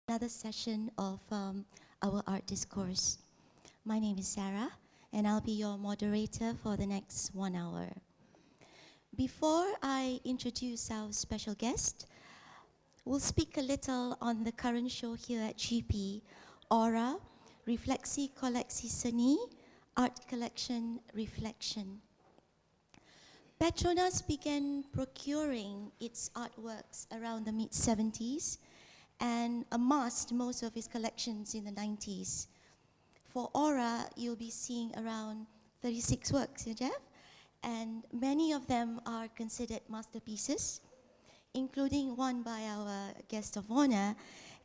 Another session of our art discourse. My name is Sarah, and I'll be your moderator for the next 1 hour. Before I introduce our special guest, we'll speak a little on the current show here at GP, Aura, Refleksi Koleksi Seni, Art Collection Reflection. PETRONAS began procuring its artworks around the mid-70s and amassed most of his collections in the 90s. For Aura, you'll be seeing around 36 works, Jeff? And many of them are considered masterpieces, including one by our guest of honor,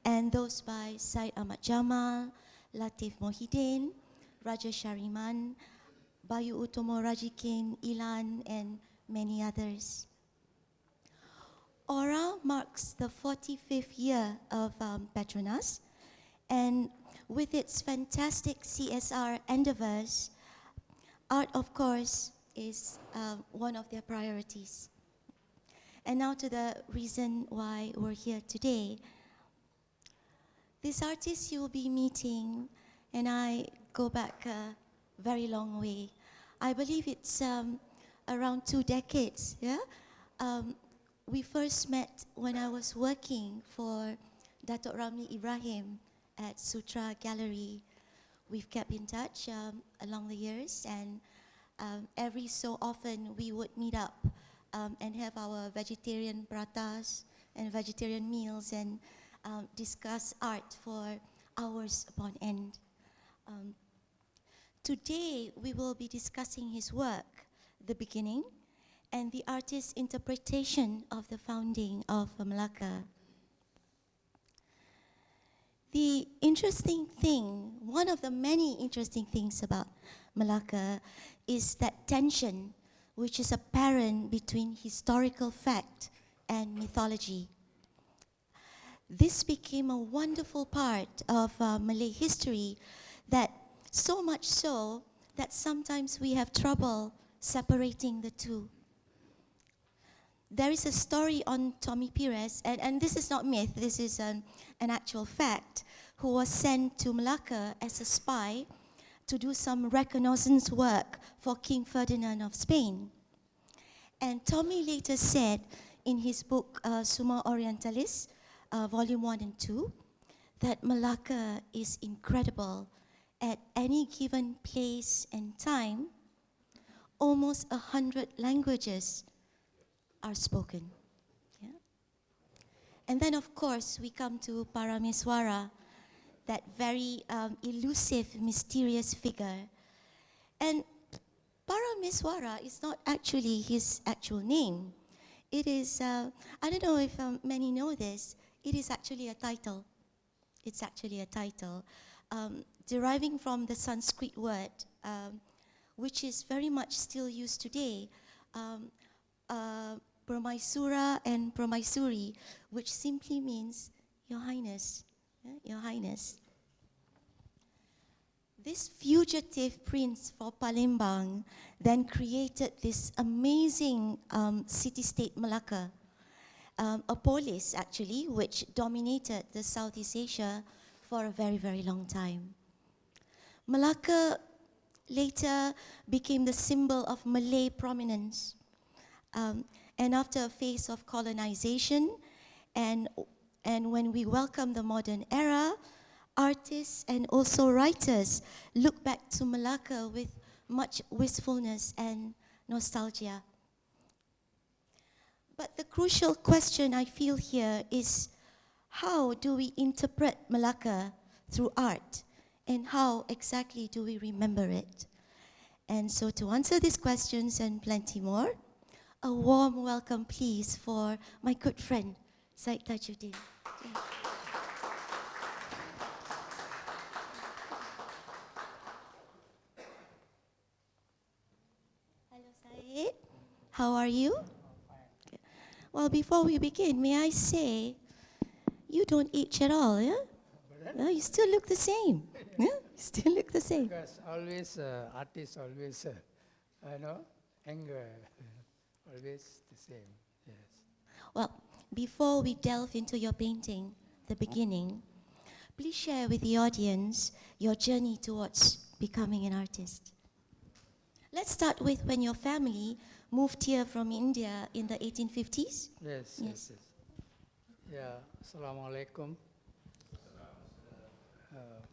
and those by Syed Ahmad Jamal, Latif Mohidin, Raja Shariman, Bayu Utomo Rajikin, Ilan, and many others. Aura marks the 45th year of PETRONAS, and with its fantastic CSR endeavors, art, of course, is one of their priorities. And now to the reason why we're here today. This artist you'll be meeting, and I go back a very long way. I believe it's around 2 decades, yeah? We first met when I was working for Datuk Ramli Ibrahim at Sutra Gallery. We've kept in touch along the years, and every so often we would meet up and have our vegetarian pratas and vegetarian meals and discuss art for hours upon end. Today we will be discussing his work, The Beginning, and the artist's interpretation of the founding of Melaka. The interesting thing, one of the many interesting things about Melaka is that tension which is apparent between historical fact and mythology. This became a wonderful part of Malay history, that so much so that sometimes we have trouble separating the two. There is a story on Tommy Pires, and this is not myth, this is an actual fact, who was sent to Melaka as a spy to do some reconnaissance work for King Ferdinand of Spain. And Tommy later said in his book, Summa Orientalis, Volume 1 and 2, that Melaka is incredible. At any given place and time, almost 100 languages are spoken. Yeah? And then, of course, we come to Parameswara, that very elusive, mysterious figure. And Parameswara is not actually his actual name. It is, I don't know if many know this, it is actually a title. It's actually a title, deriving from the Sanskrit word, which is very much still used today, Permaisura and Permaisuri, which simply means Your Highness, yeah? Your Highness. This fugitive prince for Palembang then created this amazing city-state Melaka, a polis actually, which dominated the Southeast Asia for a very, very long time. Melaka later became the symbol of Malay prominence. And after a phase of colonization, and when we welcome the modern era, artists and also writers look back to Melaka with much wistfulness and nostalgia. But the crucial question I feel here is, how do we interpret Melaka through art? And how exactly do we remember it? And so to answer these questions and plenty more, a warm welcome, please, for my good friend, Syed Thajudeen. Hello, Syed. How are you? Okay. Well, before we begin, may I say, you don't age at all, yeah? No, you still look the same. Yeah? You still look the same. Because always, artists always, anger. Always the same, yes. Well, before we delve into your painting, The Beginning, Please share with the audience your journey towards becoming an artist. Let's start with when your family moved here from India in the 1850s. Yes. Yeah, Assalamu alaikum.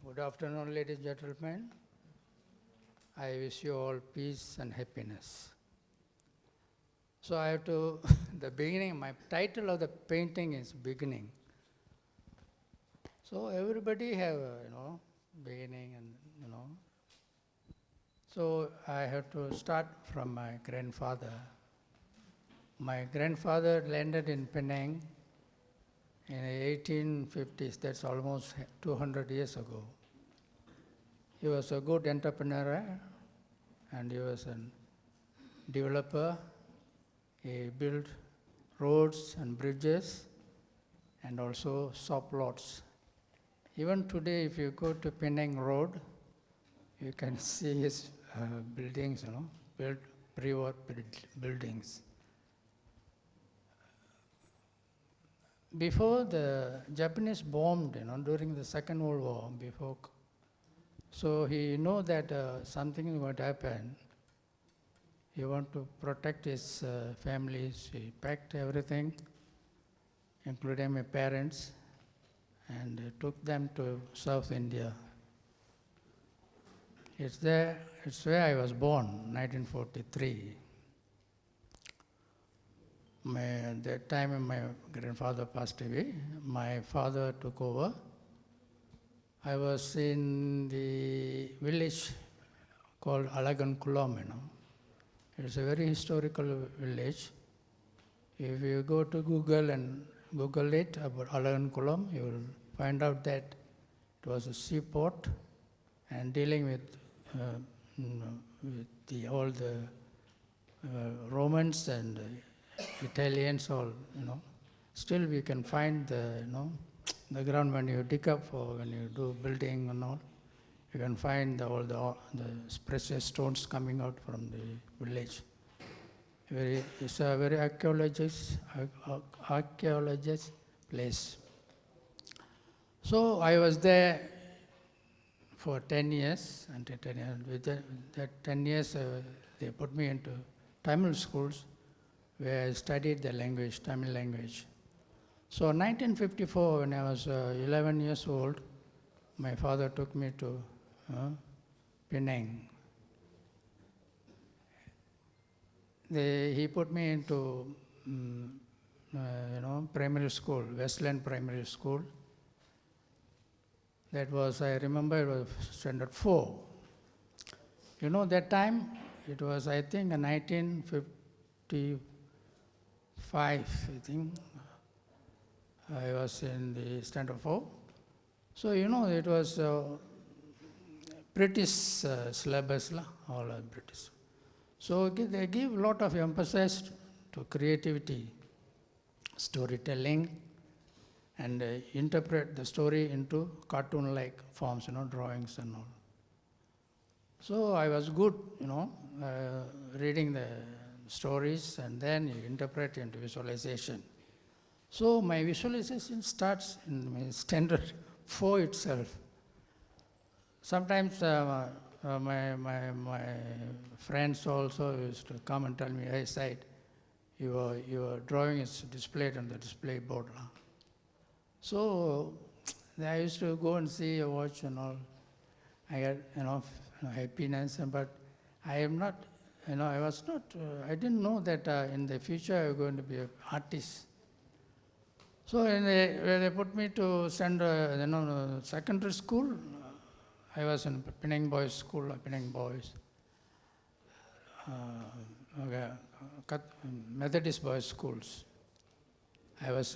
Good afternoon, ladies and gentlemen. I wish you all peace and happiness. So I have to, the beginning, my title of the painting is Beginning. So everybody have, beginning and, So I have to start from my grandfather. My grandfather landed in Penang in the 1850s, that's almost 200 years ago. He was a good entrepreneur and he was a developer. He built roads and bridges and also shop lots. Even today, if you go to Penang Road, you can see his buildings, built pre-war buildings. Before the Japanese bombed, during the Second World War, so he know that something would happen. He want to protect his families. He packed everything, including my parents, and took them to South India. It's where I was born, 1943. That time my grandfather passed away. My father took over. I was in the village called Alagankulam. It's a very historical village. If you go to Google and Google it about Alagankulam, you will find out that it was a seaport and dealing with all the Romans and Italians, all, Still we can find the ground when you dig up or when you do building and all. You can find all the precious stones coming out from the village. It's a very archaeologist place. So I was there for 10 years, until 10 years. With that 10 years, they put me into Tamil schools, where I studied the language, Tamil language. So in 1954, when I was 11 years old, my father took me to Penang. He put me into, primary school, Westland Primary School. That was, I remember, it was standard 4. That time, it was, I think, 1955, I think. I was in the standard 4. So, it was British syllabus, all are British. So they give a lot of emphasis to creativity, storytelling, and interpret the story into cartoon-like forms, drawings and all. So I was good, reading the stories, and then you interpret into visualization. So my visualization starts in my standard 4 itself. Sometimes my friends also used to come and tell me, "Hey, Syed, your drawing is displayed on the display board." So I used to go and see, watch and all. I had, happiness, but I am not, I didn't know that in the future I was going to be an artist. So when they put me to secondary school, I was in Penang Boys School, Penang Boys, Methodist Boys Schools. I was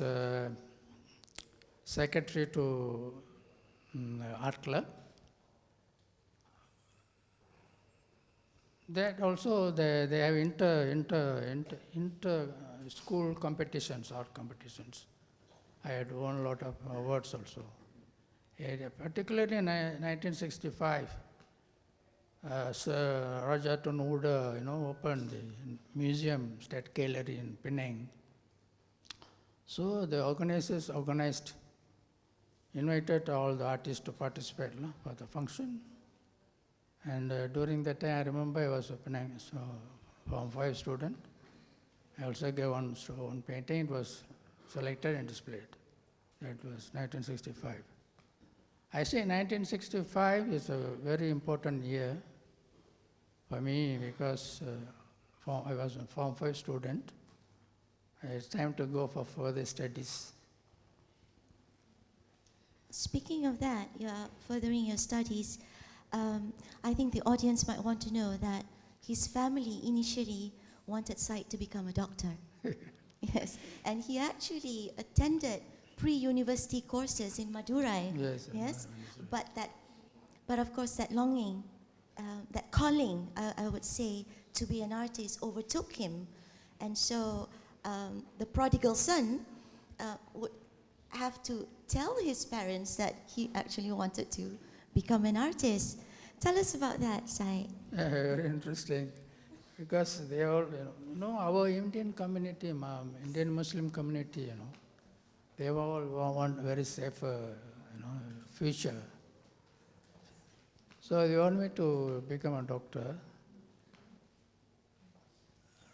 secretary to art club. That also they have inter school competitions, art competitions. I had won a lot of awards also. Particularly in 1965, Sir Raja Tunuda, opened the museum, State Gallery in Penang. So the organizers organized, invited all the artists to participate for the function. And during that time, I remember I was opening Form 5 student. I also gave one painting. It was selected and displayed. That was 1965. I say 1965 is a very important year for me because I was a Form 5 student. It's time to go for further studies. Speaking of that, you are furthering your studies. I think the audience might want to know that his family initially wanted Syed to become a doctor. Yes, and he actually attended pre-university courses in Madurai. Yes. But of course that longing, that calling, I would say, to be an artist overtook him, and so the prodigal son would have to tell his parents that he actually wanted to become an artist. Tell us about that, Syed. Very interesting, because they all, our Indian community, Indian Muslim community, they all want very safe, future. So they want me to become a doctor.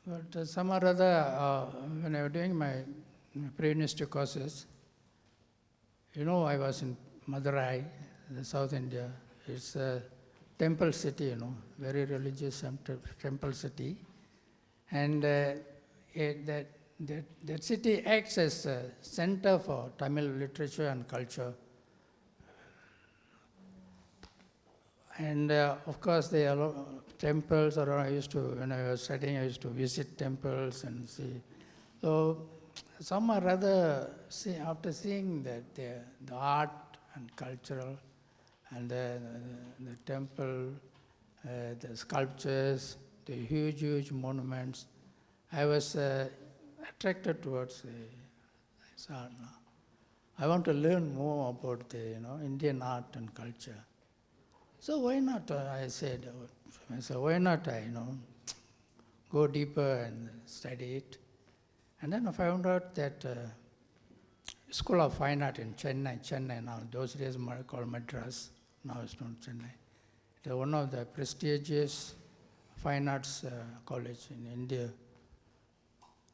But some or other, when I was doing my pre-university courses, I was in Madurai, the South India. It's a temple city, very religious temple city. And that city acts as a center for Tamil literature and culture. And of course, there are temples around. When I was studying, I used to visit temples and see. So, some or other, after seeing that the art and cultural, and the temple, the sculptures, the huge monuments, I was attracted towards this art. I want to learn more about the Indian art and culture. So why not? I said, why not I go deeper and study it? And then I found out that School of Fine Art in Chennai now, those days called Madras, now it's not Chennai. It's one of the prestigious fine arts college in India.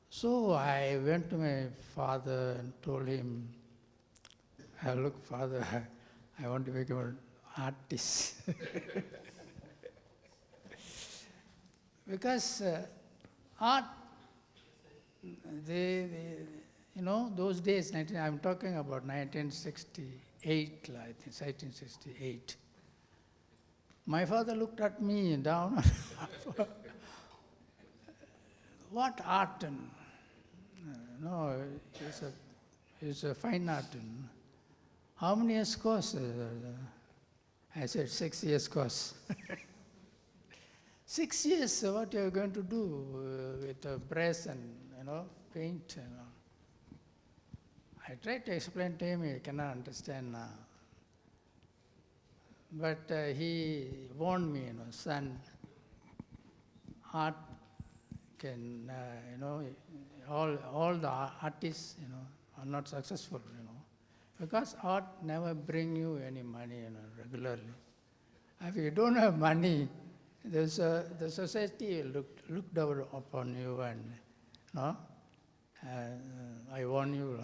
So I went to my father and told him, look, father, I want to become an artist. Because art, those days, I'm talking about 1968, I think, 1968. My father looked at me down. What art? It's a fine art. How many years course? I said 6 years course. 6 years, what you're going to do with a brush and paint? I tried to explain to him, he cannot understand now. But he warned me, son, art can, all the artists, are not successful, because art never bring you any money, regularly. If you don't have money, the society will look down upon you, and I warn you.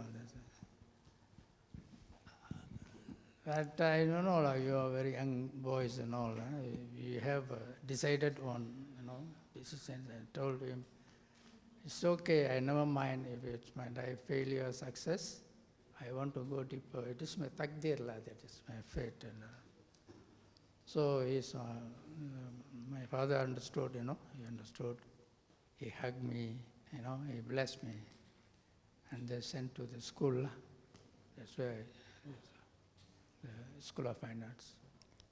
But I don't know, you are very young boys and all. You have decided on, decisions. I told him, it's okay, I never mind if it's my life failure or success. I want to go deeper. It is my takdir, that is my fate. So my father understood, he understood. He hugged me, he blessed me. And they sent to the school. That's where the School of Fine Arts.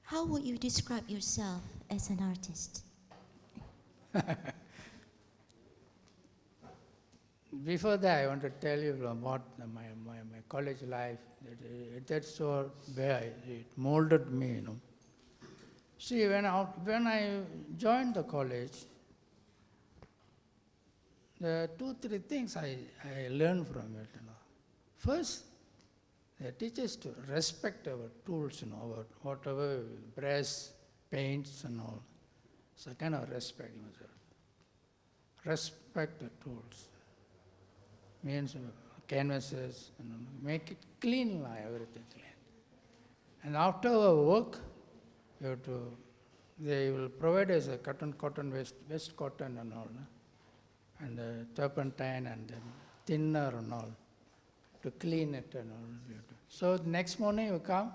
How would you describe yourself as an artist? Before that, I want to tell you about my college life. That's where it molded me. See, when I joined the college, there are 2-3 things I learned from it. First, They teach us to respect our tools, our whatever brush, paints and all. It's a kind of respect. Respect the tools. Means canvases, make it clean, everything clean. And after our work, you have to, they will provide us a cotton vest cotton and all, and turpentine and then thinner and all, to clean it and all. So the next morning you come,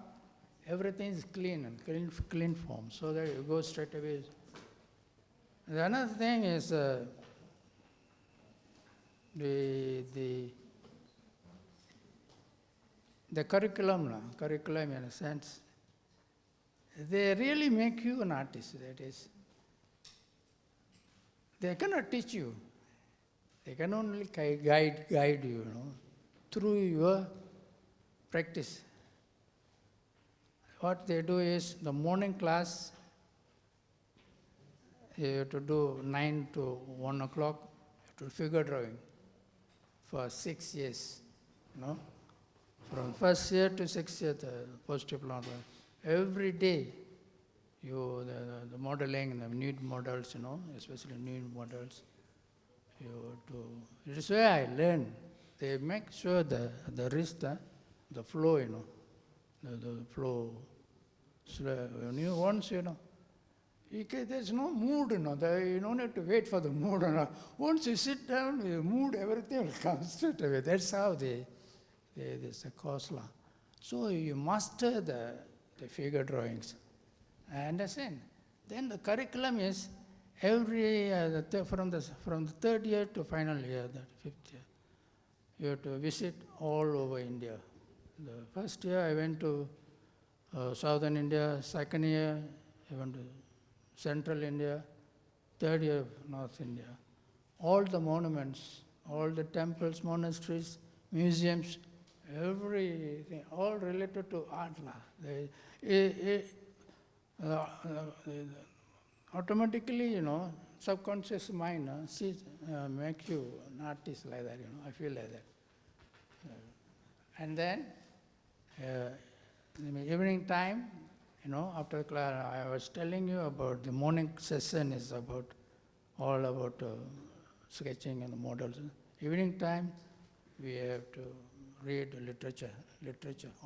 everything is clean and clean form, so that you go straight away. The another thing is the curriculum in a sense, they really make you an artist. That is, they cannot teach you. They can only guide you, through your practice. What they do is, the morning class, you have to do 9 to 1 o'clock, you have to figure drawing for 6 years, From first year to 6th year, the post-diploma. Every day, the modeling, the nude models, especially nude models, you do. It is where I learn. They make sure the wrist, the flow, the flow. So when you once, there's no mood, you don't have to wait for the mood. Once you sit down, the mood, everything will come straight away. That's how there's a course law. So you master the figure drawings. I understand. Then the curriculum is every, from the third year to final year, the 5th year, you have to visit all over India. The first year I went to southern India, second year I went to central India, third year North India. All the monuments, all the temples, monasteries, museums, everything, all related to art law. Automatically, subconscious mind make you an artist like that, I feel like that. And then, in the evening time, after class, I was telling you about the morning session is all about sketching and models. Evening time, we have to read literature,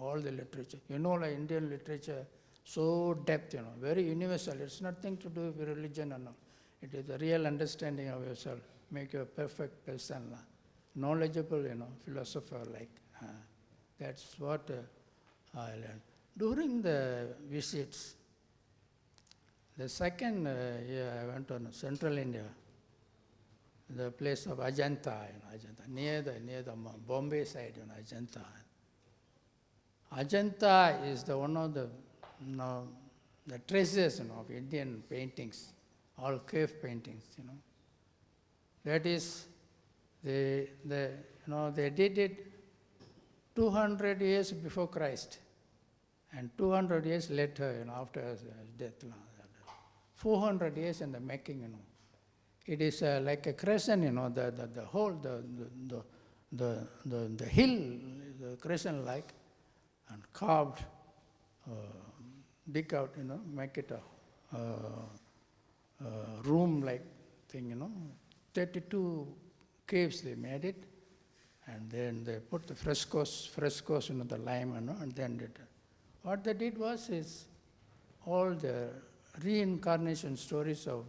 all the literature. Like Indian literature, so depth, very universal. It's nothing to do with religion and all. It is a real understanding of yourself, make you a perfect person, knowledgeable, philosopher like. That's what I learned. During the visits, the second year I went to central India, the place of Ajanta, near the Bombay side, Ajanta. Ajanta is one of the treasures of Indian paintings, all cave paintings. That is, they did it 200 years before Christ, and 200 years later, after his death. 400 years in the making, It is like a crescent, the whole, the hill, the crescent-like, and carved, dig out, make it a room-like thing, 32 caves they made it, and then they put the frescoes, the lime, and then did it. What they did is all the reincarnation stories of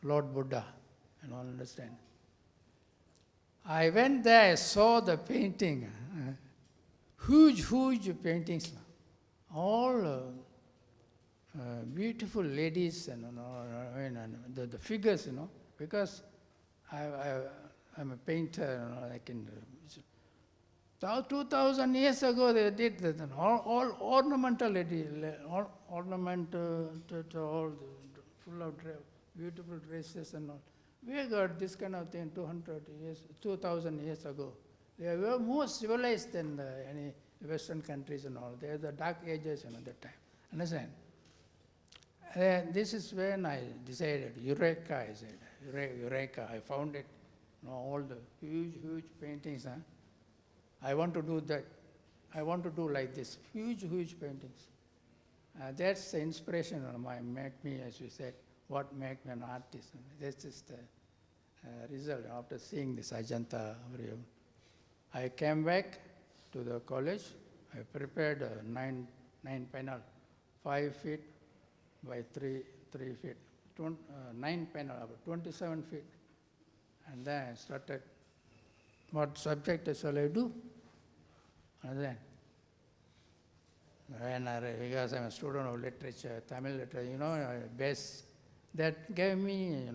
Lord Buddha, understand. I went there, I saw the painting, huge paintings, all beautiful ladies, and the figures, because I'm a painter, I can. 2,000 years ago they did that, all ornamental, all full of beautiful dresses and all. We got this kind of thing 2,000 years ago. They were more civilized than any Western countries and all. They are the dark ages at that time. Understand? This is when I decided, Eureka, I said. Eureka, I found it. All the huge paintings. I want to do that. I want to do like this, huge, huge paintings. That's the inspiration of make me, as you said, what make me an artist. This is the result after seeing this Ajanta. I came back to the college. I prepared a nine panel, 5 feet by 3 feet, 9 panel, about 27 feet. And then I started, what subject shall I do? And then, because I'm a student of literature, Tamil literature, base, that gave me,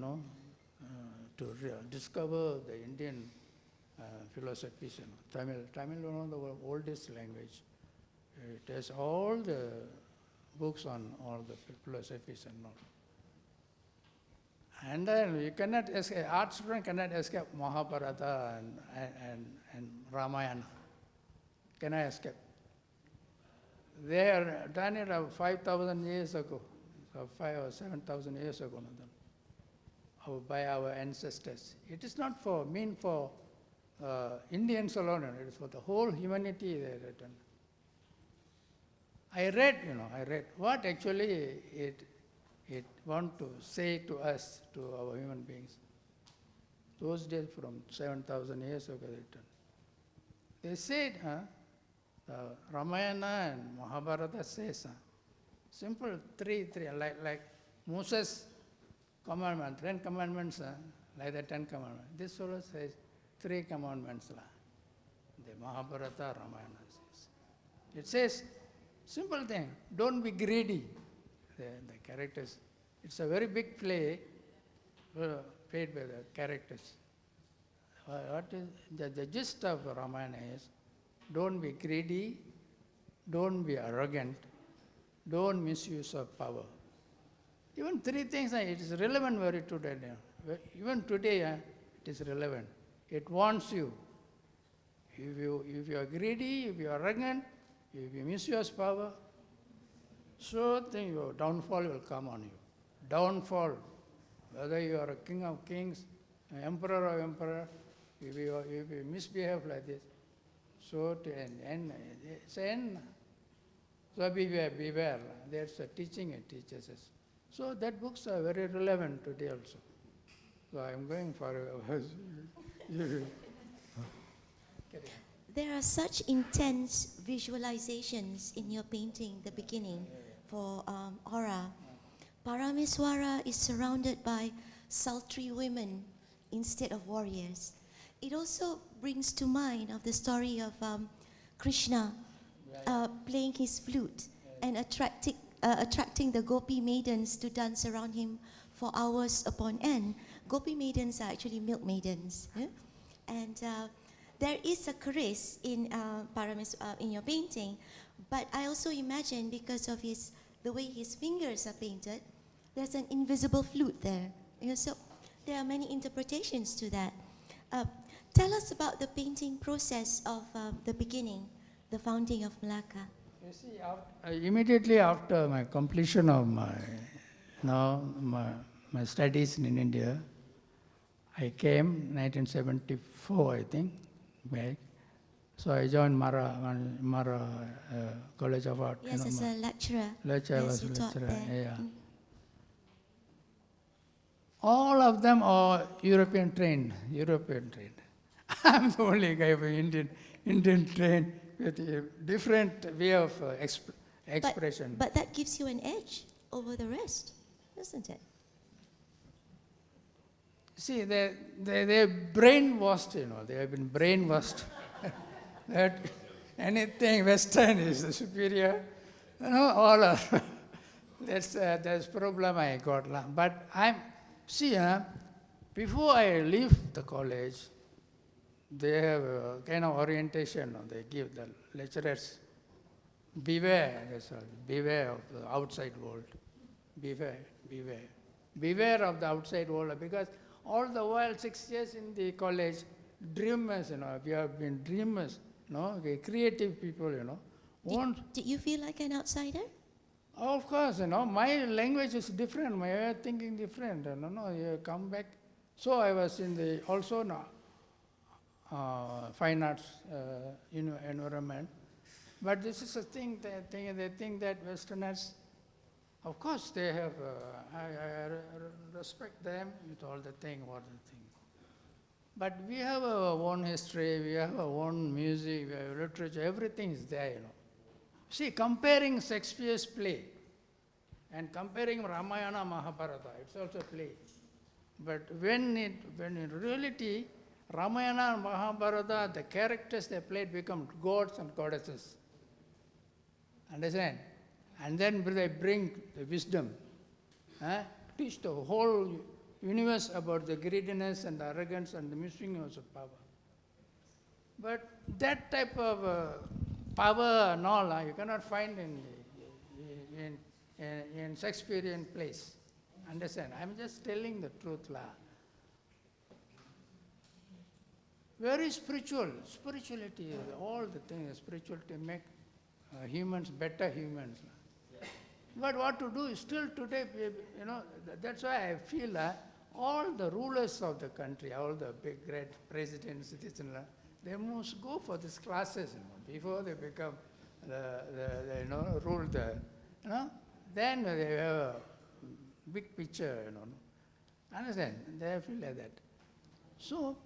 to discover the Indian philosophies. Tamil, one of the oldest language. It has all the books on all the philosophies and all. And then you cannot escape, art student cannot escape Mahabharata and Ramayana. Cannot escape. They are done it 5,000 years ago, so 5,000 or 7,000 years ago, by our ancestors. It is not for Indians alone, it is for the whole humanity they are written. I read what actually it want to say to us, to our human beings. Those days from 7,000 years ago written. They said, Ramayana and Mahabharata says, simple three, like Moses' commandment, 10 commandments, like the 10 commandments. This fellow says 3 commandments. The Mahabharata, Ramayana says. It says, simple thing, don't be greedy. The characters, it's a very big play played by the characters. What is the gist of Ramayana is, don't be greedy, don't be arrogant, don't misuse of power. Even 3 things, it is relevant very today. Even today, it is relevant. It warns you. If you are greedy, if you are arrogant, if you misuse power, so then your downfall will come on you. Downfall, whether you are a king of kings, an emperor of emperor, if you misbehave like this, so to end. So beware. That's a teaching it teaches us. So that books are very relevant today also. So I'm going for There are such intense visualizations in your painting, the beginning, for Aura. Parameswara is surrounded by sultry women instead of warriors. It also brings to mind of the story of Krishna playing his flute and attracting the gopi maidens to dance around him for hours upon end. Gopi maidens are actually milk maidens. And there is a caress in in your painting, but I also imagine because of the way his fingers are painted, there's an invisible flute there. So there are many interpretations to that. Tell us about the painting process of the beginning, the founding of Melaka. You see, immediately after my completion of my studies in India, I came 1974, I think, back. So I joined Mara College of Art. Yes, as a lecturer. Lecturer, yes, I was you a taught lecturer, there. yeah. All of them are European trained. I'm the only guy who Indian trained with a different way of expression. But that gives you an edge over the rest, doesn't it? See, they're brainwashed, they have been brainwashed. That anything Western is the superior, all are. That's problem I got. But before I leave the college, they have a kind of orientation, they give the lecturers, beware of the outside world, beware of the outside world, because all the while 6 years in the college, dreamers, we have been dreamers, creative people, Did you feel like an outsider? Of course, my language is different, my way of thinking different, you come back. So I was in the, also fine arts environment. But this is a thing, they think that Westerners, of course they have, I respect them with all the thing, what the thing. But we have our own history, we have our own music, we have literature, everything is there, See, comparing Shakespeare's play and comparing Ramayana, Mahabharata, it's also a play. But when in reality, Ramayana and Mahabharata, the characters they played become gods and goddesses. Understand? And then they bring the wisdom, teach the whole universe about the greediness and the arrogance and the misuse of power. But that type of power and all, you cannot find in Shakespearean plays. Understand? I'm just telling the truth. Very spiritual. Spirituality, all the things, spirituality make humans better humans. But what to do is still today, that's why I feel all the rulers of the country, all the big great presidents, they must go for these classes before they become rule then they have a big picture, Understand? They feel like that. So,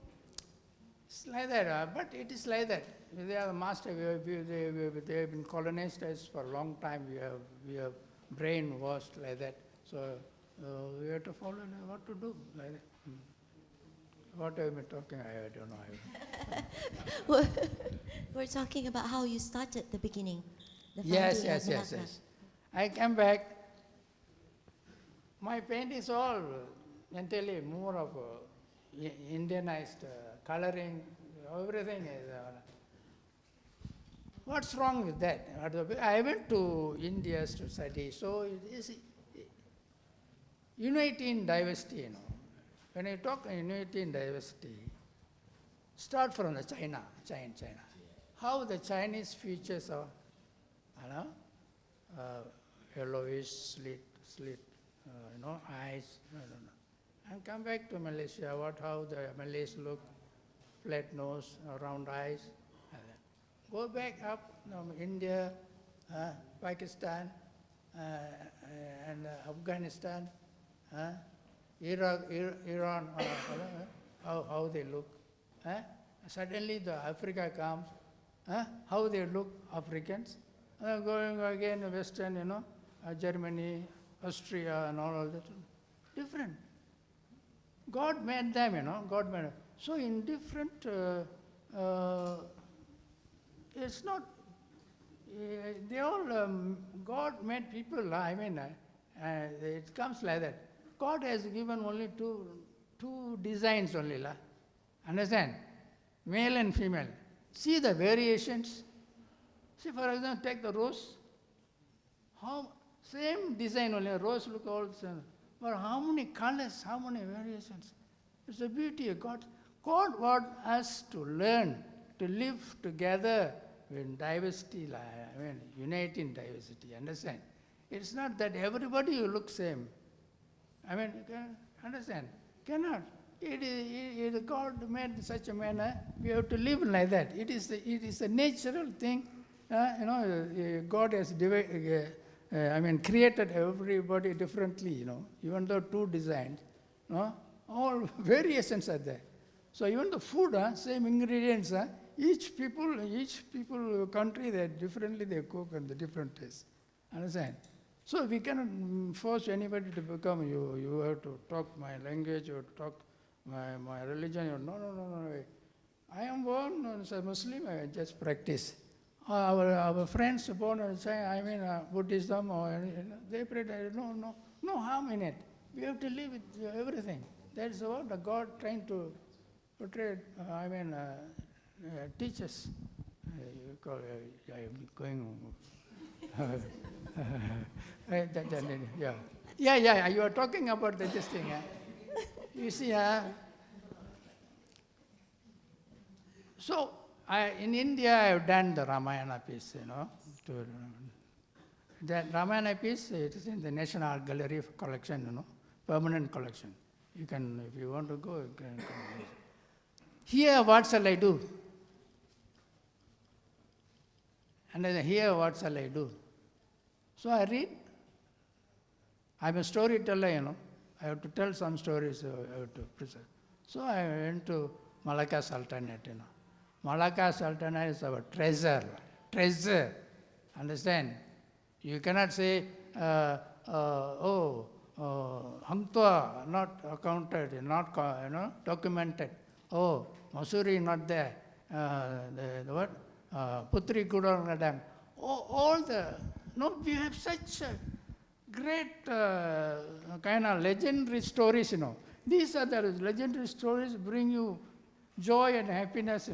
it's like that, but it is like that. They are the master. They have been colonized us for a long time. We have brainwashed like that. So we have to follow what to do like that. What have I been talking? I don't know. We're talking about how you started the beginning. The Yes. Melaka. I came back. My paintings all mentally more of Indianized coloring. Everything is. What's wrong with that? I went to India to study, so it is unity in diversity. When I talk unity in diversity, start from the China. How the Chinese features are, yellowish, slit, eyes, I don't know. And come back to Malaysia, how the Malays look, flat nose, round eyes. Go back up, India, Pakistan, and Afghanistan, Iraq, Iran, how they look. Suddenly the Africa comes, how they look, Africans. Going again Western, Germany, Austria and all that. Different. God made them, God made them. So in different, it's not, they all, God made people, it comes like that. God has given only two designs only, understand? Male and female. See the variations. See, for example, take the rose. Same design only, rose look all the same. But how many colors, how many variations? It's the beauty of God. God wants us to learn, to live together in diversity, unite in diversity, understand? It's not that everybody will look same. You can understand? Cannot. It is God made such a manner, we have to live like that. It is a natural thing. God has created everybody differently, even though two designs, all variations are there. So even the food, same ingredients, each people, country, they differently they cook and the different tastes. Understand? So we cannot force anybody to become you have to talk my language or talk my religion. No. I am born as a Muslim, I just practice. Our friends born and say, Buddhism or they pray, no harm in it. We have to live with everything. That's what the God trying to portray, teach us. I am going. Yeah, you are talking about this thing. You see, so in India I have done the Ramayana piece, that Ramayana piece, it is in the National Art Gallery collection, permanent collection. You can, if you want to go, you can come. Here, what shall I do? And then here, what shall I do? So I read. I'm a storyteller, I have to tell some stories, I have to present. So I went to Melaka Sultanate, Melaka Sultanate is our treasure, understand? You cannot say, Hangtua not accounted, not documented. Oh, Masuri not there. What? Putri Kudangadam. All we have such great kind of legendary stories, These are the legendary stories bring you joy and happiness,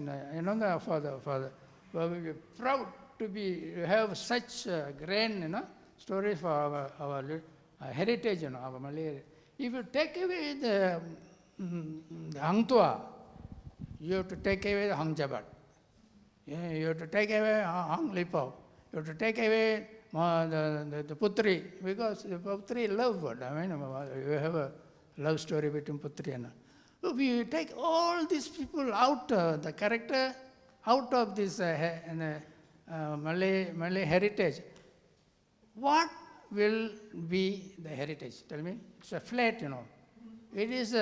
we're proud to have such grand, stories for our heritage, our Malay. If you take away the Hangtua, you have to take away the Hangjabat. You have to take away Hang Lipao. You have to take away the Putri, because the Putri love word. You have a love story between Putri and. So we take all these people out, the character, out of this Malay heritage. What will be the heritage? Tell me. It's a flat, It is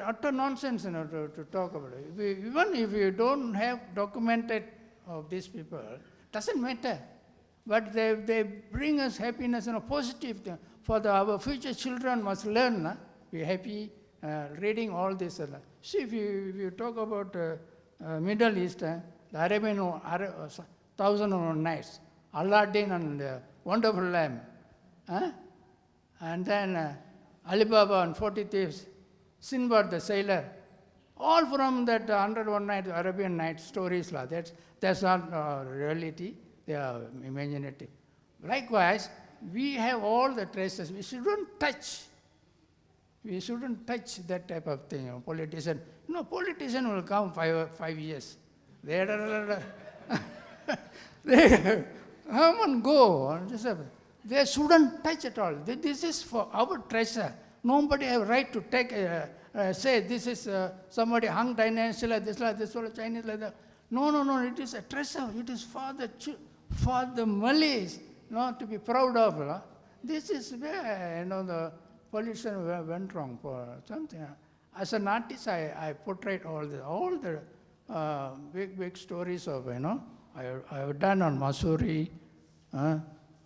utter nonsense, to talk about it. Even if you don't have documented of these people, doesn't matter. But they bring us happiness and a positive thing. For our future children must learn, be happy reading all this. See, if you talk about Middle East, the Arabian 1,001 Nights, Aladdin and the Wonderful Lamp, and then Alibaba and 40 Thieves, Sinbad the Sailor, all from that 101 Nights, Arabian Nights stories. That's not reality, they are imaginative. Likewise, we have all the traces. We shouldn't touch that type of thing. Politician will come 5 years. They come and go. They shouldn't touch at all. This is for our treasure. Nobody have right to take, say this is somebody Han dynasty like this, Chinese like that. No, it is a treasure. It is for the Malays, to be proud of. This is where, the politician went wrong for something. As an artist, I portrayed all the big stories of, I have done on Masuri, I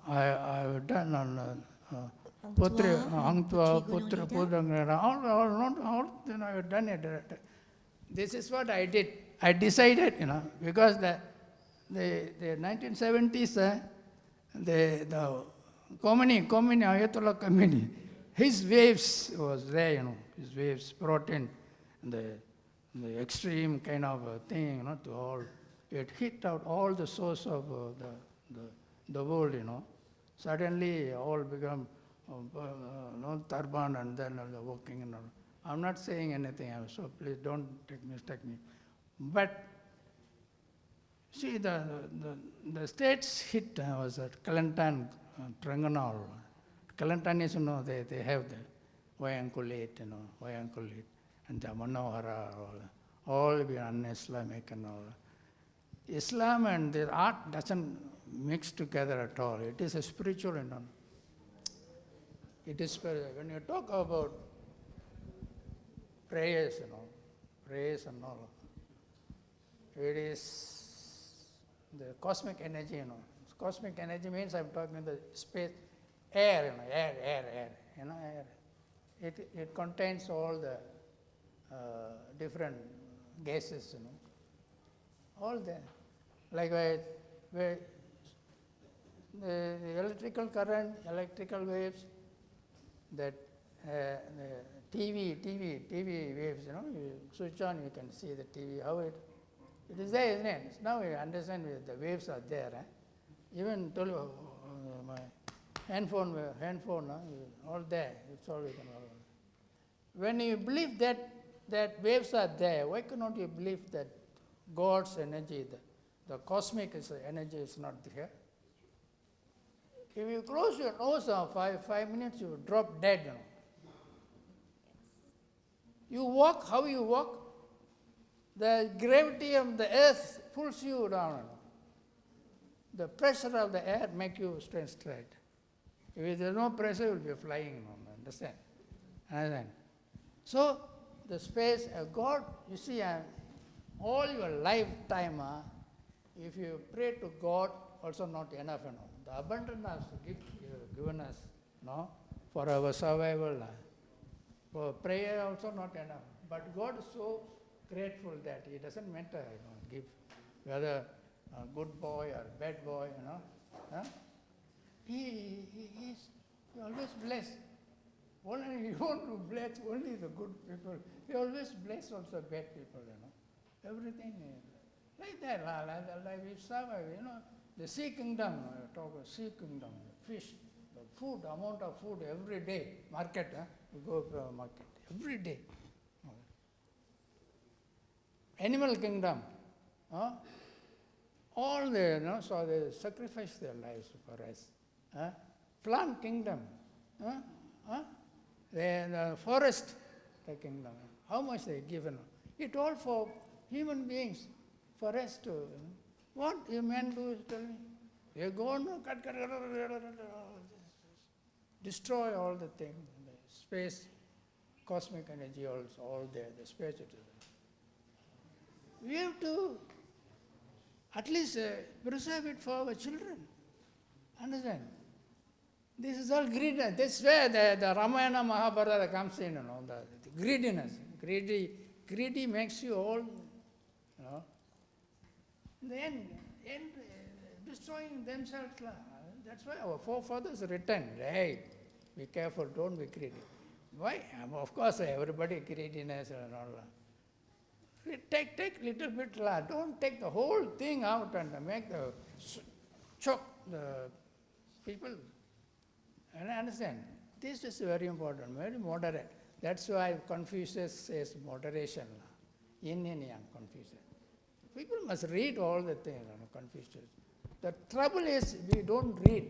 have done on Putra, Hangtua, Putra, Pudangara, all, I have done it. This is what I did. I decided, because the 1970s, the Ayatollah Khomeini, his waves was there, his waves brought in the extreme kind of thing, to all. It hit out all the source of the world, Suddenly, all become turban and then walking and all. I'm not saying anything, so please don't mistake me. But see, the state's hit was at Kelantan, Trengganu. Kelantanese, they have the Wayankulit, and the Manohara, all be un-Islamic and all. Islam and the art doesn't mix together at all. It is a spiritual and all. It is, when you talk about prayers, prayers and all, it is the cosmic energy, Cosmic energy means I'm talking the space, air, air. It contains all the different gases, all there. Likewise, where the electrical current, electrical waves, that the TV waves, you switch on, you can see the TV, how it is there, isn't it? Now you understand the waves are there. Even my handphone, all there, it's all we can all. When you believe that waves are there, why cannot you believe that God's energy, the cosmic energy is not there? If you close your nose for 5 minutes, you drop dead. You walk, how you walk? The gravity of the earth pulls you down. The pressure of the air makes you stand straight. If there is no pressure, you will be flying. Understand? Understand? So, the space, God, you see, all your lifetime, if you pray to God, also not enough. The abundance gift given us, for our survival. For prayer also not enough. But God is so grateful that it doesn't matter, give whether a good boy or bad boy, He always bless. Only He won't bless only the good people. He always bless also bad people, Everything like that. Like we survive, The sea kingdom, talk about sea kingdom, fish, the food, amount of food every day, market, we go to a market, every day. Animal kingdom, all the, so they sacrifice their lives for us. Plant kingdom, the forest, the kingdom, how much they given. It all for human beings, for us to, what you men do, tell me? You go on, destroy all the things, the space, cosmic energy also, all there, the space. We have to at least preserve it for our children. Understand? This is all greed. That's where the Ramayana Mahabharata comes in, the greediness. Greedy makes you all, then destroying themselves. That's why our forefathers written, hey, be careful, don't be greedy. Why? Of course, everybody greediness and all. Take little bit, don't take the whole thing out and make the choke the people. And understand, this is very important, very moderate. That's why Confucius says moderation, yin and yang, Confucius. People must read all the things, Confucius. The trouble is we don't read.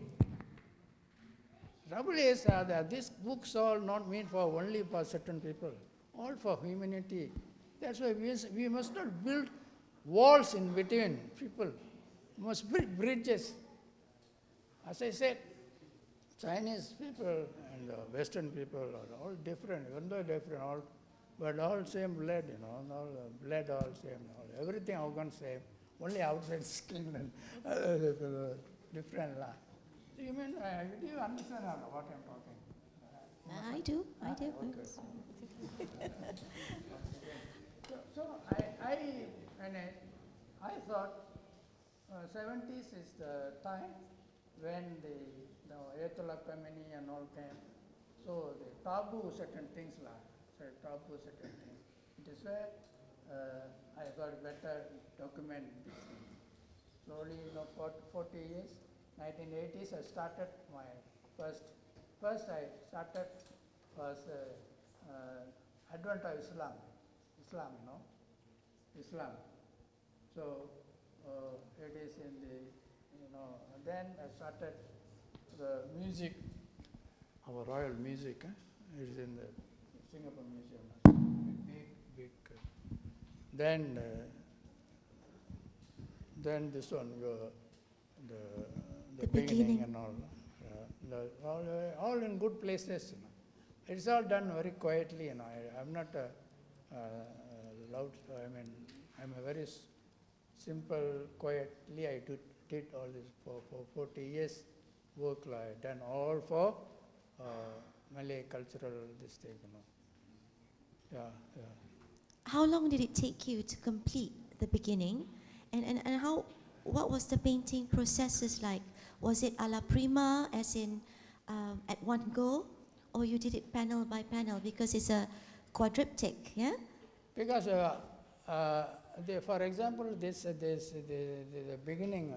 Trouble is that these books are not meant for only for certain people, all for humanity. That's why we must not build walls in between people. We must build bridges. As I said, Chinese people and Western people are all different, even though different, but all same blood, all blood all same, everything organ same, only outside skin and different. Do you mean, do you understand what I'm talking? I do. Okay. So I thought 70s is the time when the Ayatollah and all came. So the taboo certain things, taboo certain things. It is where I thought better document this thing. Slowly, 40 years, 1980s, I started my first I started was Advent of Islam. Islam. So it is in the, then I started the music, our royal music, it is in the Singapore Museum. Big. Then this one, the beginning and all. All in good places. It's all done very quietly. I'm not loud. I'm a very simple, quietly. I did all this for 40 years. Work I done all for Malay cultural this thing. Yeah. How long did it take you to complete the beginning, and what was the painting processes like? Was it a la prima, as in at one go, or you did it panel by panel, because it's a quadriptych, yeah? Because, for example, the beginning,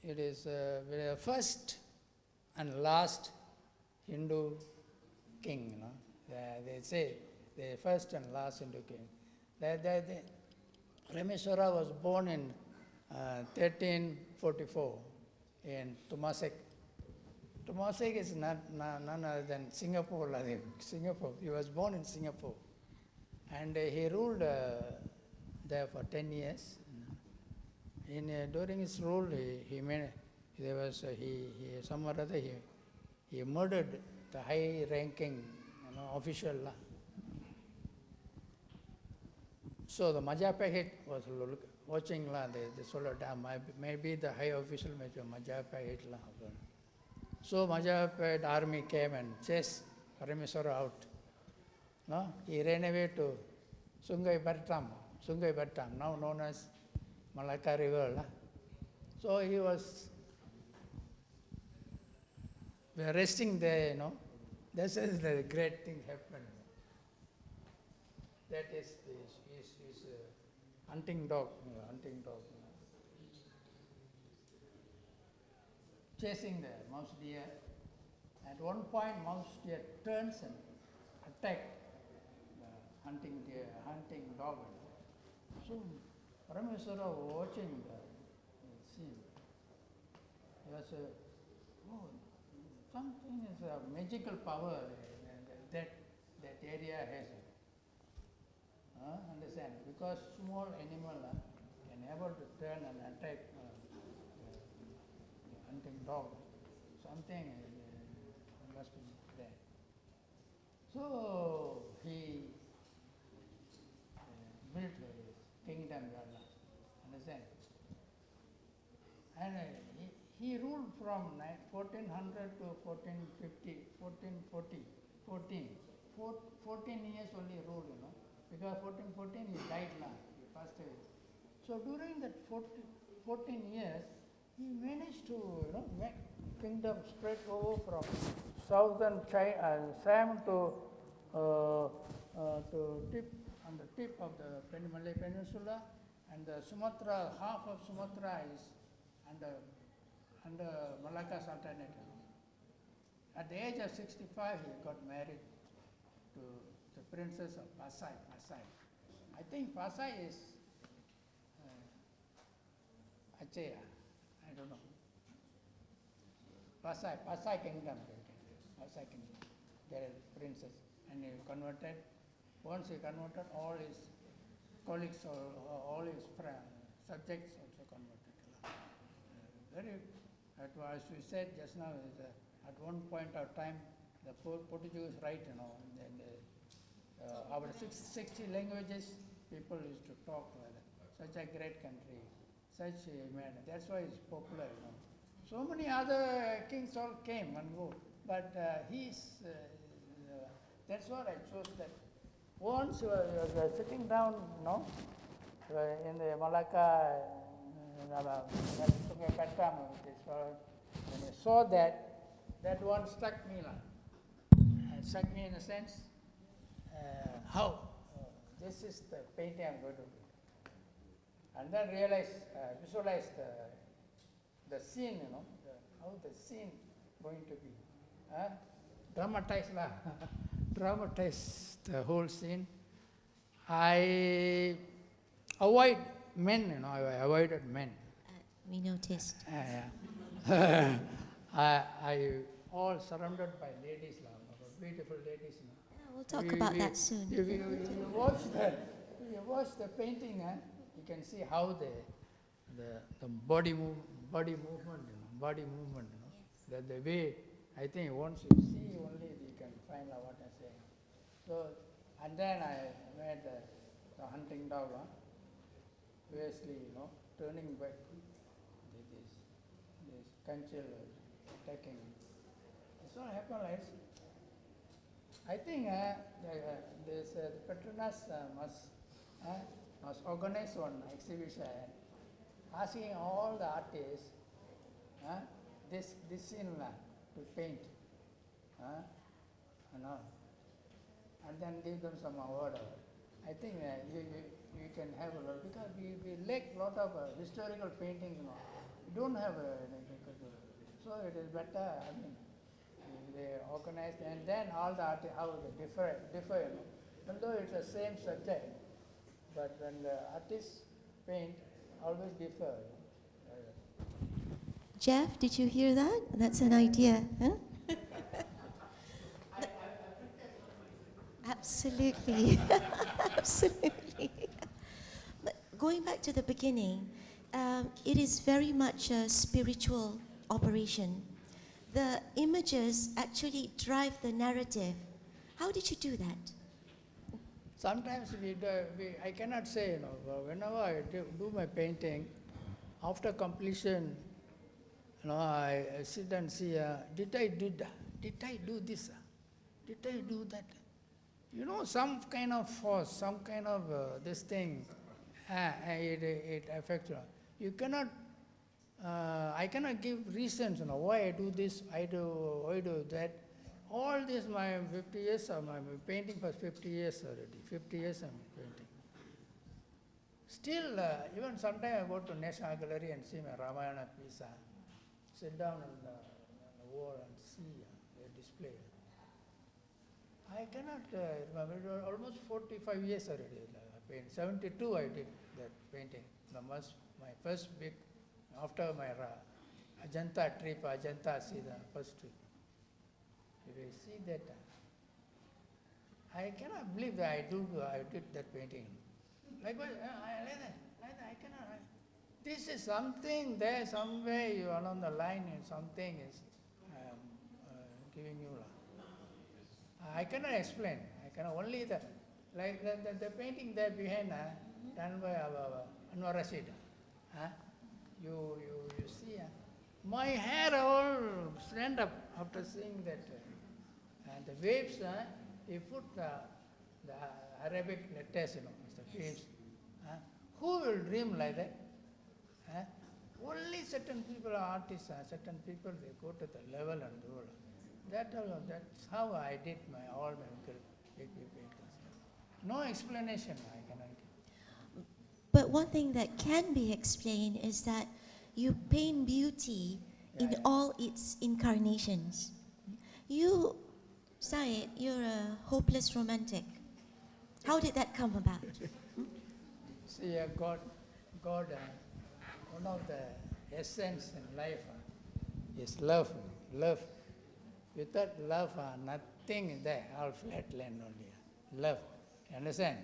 it is the first and last Hindu king. They say the first and last Hindu king. Rameswara was born in 1344 in Temasek. Temasek is none other than Singapore. He was born in Singapore. And he ruled there for 10 years. During his rule, he some or other he murdered the high-ranking official. So the Majapahit was watching the solar dam. Maybe the high official may be Majapahit. So Majapahit army came and chased Parameswara out. No? He ran away to Sungai Batam, now known as Melaka River. So he was resting there, This is the great thing happened. That is his hunting dog. Chasing the mouse deer. At one point, mouse deer turns and attacks the hunting dog. So Parameswara watching the scene. He was something is a magical power that area has. Understand? Because small animal can able to turn and attack hunting dog. Something must be there. So he built his kingdom. Understand? And he ruled from 1400 to 1440, 14 years only ruled, because 1414 he died now, he passed away. So during that 14 years, he managed to make kingdom spread over from southern Siam to on the tip of the Malay Peninsula, and the Sumatra, half of Sumatra is under Malacca Sultanate. At the age of 65, he got married to the princess of Pasai. I think Pasai is Aceh, I don't know. Pasai Kingdom. There is princess. And he converted. Once he converted, all his colleagues or all his subjects also converted. As we said just now, at one point of time, the Portuguese right, our 60 languages, people used to talk like that. Such a great country, such a man. That's why it's popular, So many other kings all came and go, but that's what I chose that. Once you were sitting down, in the Malacca, when I saw that one struck me. It struck me in a sense, how this is the painting I'm going to do. And then visualize the scene, how the scene going to be. Dramatize the whole scene. I avoid men, I avoided men. We noticed. I all surrounded by ladies, beautiful ladies. Yeah, we'll talk about that soon. If you watch the painting, you can see how the body movement, Yes. The way, I think once you see only you can find out what I'm saying. So, and then I made the hunting dog, fiercely, turning back. This conchal attacking. So what happened is, I think the PETRONAS must organize one exhibition asking all the artists this scene to paint, and then give them some award. I think you can have a lot, because we lack a lot of historical painting. We don't have so it is better. They organize, and then all the artists how they differ. Although it's the same subject, but when the artists paint, always differ. Jeff, did you hear that? That's an idea, huh? Absolutely. Absolutely. But going back to the beginning, it is very much a spiritual operation. The images actually drive the narrative. How did you do that? Sometimes I cannot say, whenever I do my painting, after completion, I sit and see, did I do that? Did I do this? Did I do that? Some kind of force, some kind of this thing, it affects you. You cannot, I cannot give reasons, why I do this, why I do that. All this, my 50 years, I'm painting for 50 years already. 50 years I'm painting. Still, even sometimes I go to National Gallery and see my Ramayana piece, sit down on the wall and see the display. I cannot remember, it was almost 45 years already. I painted. 72 I did that painting. My first big, after my Ajanta trip, Ajanta, see the first trip. If you see that, I cannot believe that I did that painting. Likewise, I cannot. This is something there, somewhere you are on the line and something is giving you. I cannot explain. I cannot only the painting there behind done by Anwar Rashid. You see, my hair all stand up after seeing that. And the waves, he put the Arabic letters, the waves. Who will dream like that? Only certain people are artists, certain people, they go to the level and do it. That's how I did all my big paintings. No explanation I cannot give. But one thing that can be explained is that you paint beauty in all its incarnations. You, Syed, you're a hopeless romantic. How did that come about? See, God, one of the essence in life is love. Love. Without love, nothing is there, all flat land only. Love. You understand?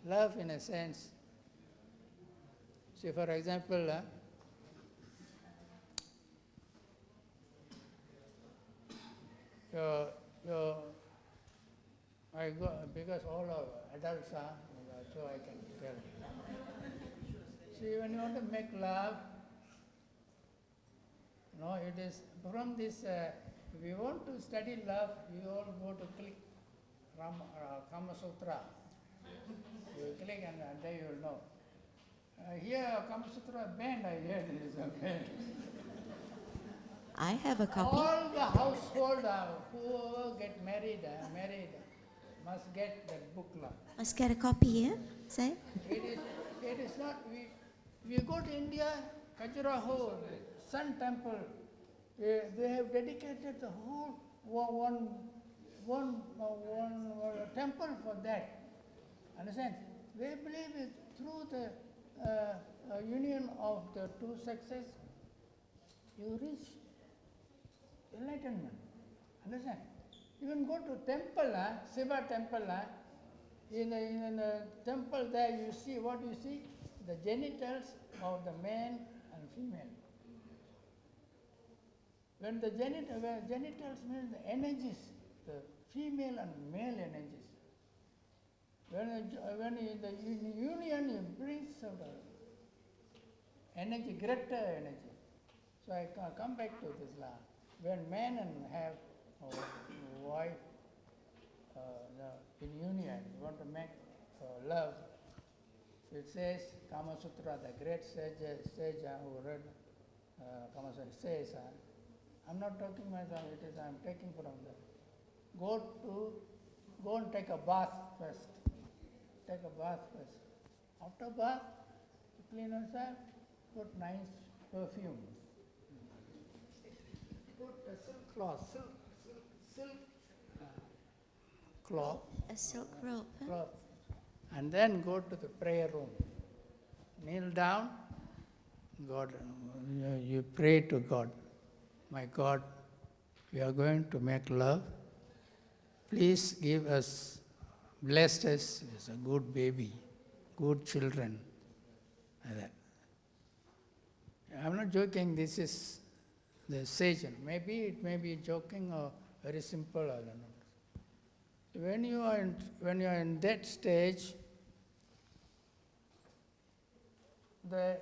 Love in a sense. See, for example, I go, because all of adults are, so I can tell. See, when you want to make love, it is from this, if you want to study love, you all go to click Kama Sutra. You click and there you will know. Here, Kama Sutra band, I hear there is a band. I have a copy. All the household, whoever get married must get that book. Must get a copy here, Syed? It is not, if you go to India, Khajuraho, Sun Temple, they have dedicated the whole one temple for that. Understand? They believe it through the union of the two sexes, you reach enlightenment. Understand? Even go to temple, Shiva temple, in the temple there you see, what you see? The genitals of the man and female. When the genitals means the energies, the female and male energies. When in the union it brings energy, greater energy. So I come back to this law. When man and have a wife in union, you want to make love. It says, Kama Sutra, the great sage who read Kama Sutra says, I'm not talking myself, I'm taking from the, go and take a bath first. Take a bath first. After bath, clean yourself, put nice perfume. Put a silk cloth, cloth. A silk robe. Huh? Cloth. And then go to the prayer room. Kneel down. God, you pray to God. My God, we are going to make love. Please give us blessed us with a good baby, good children, like that. I'm not joking, this is the sage. Maybe it may be joking or very simple, I don't know. When you are in that stage, the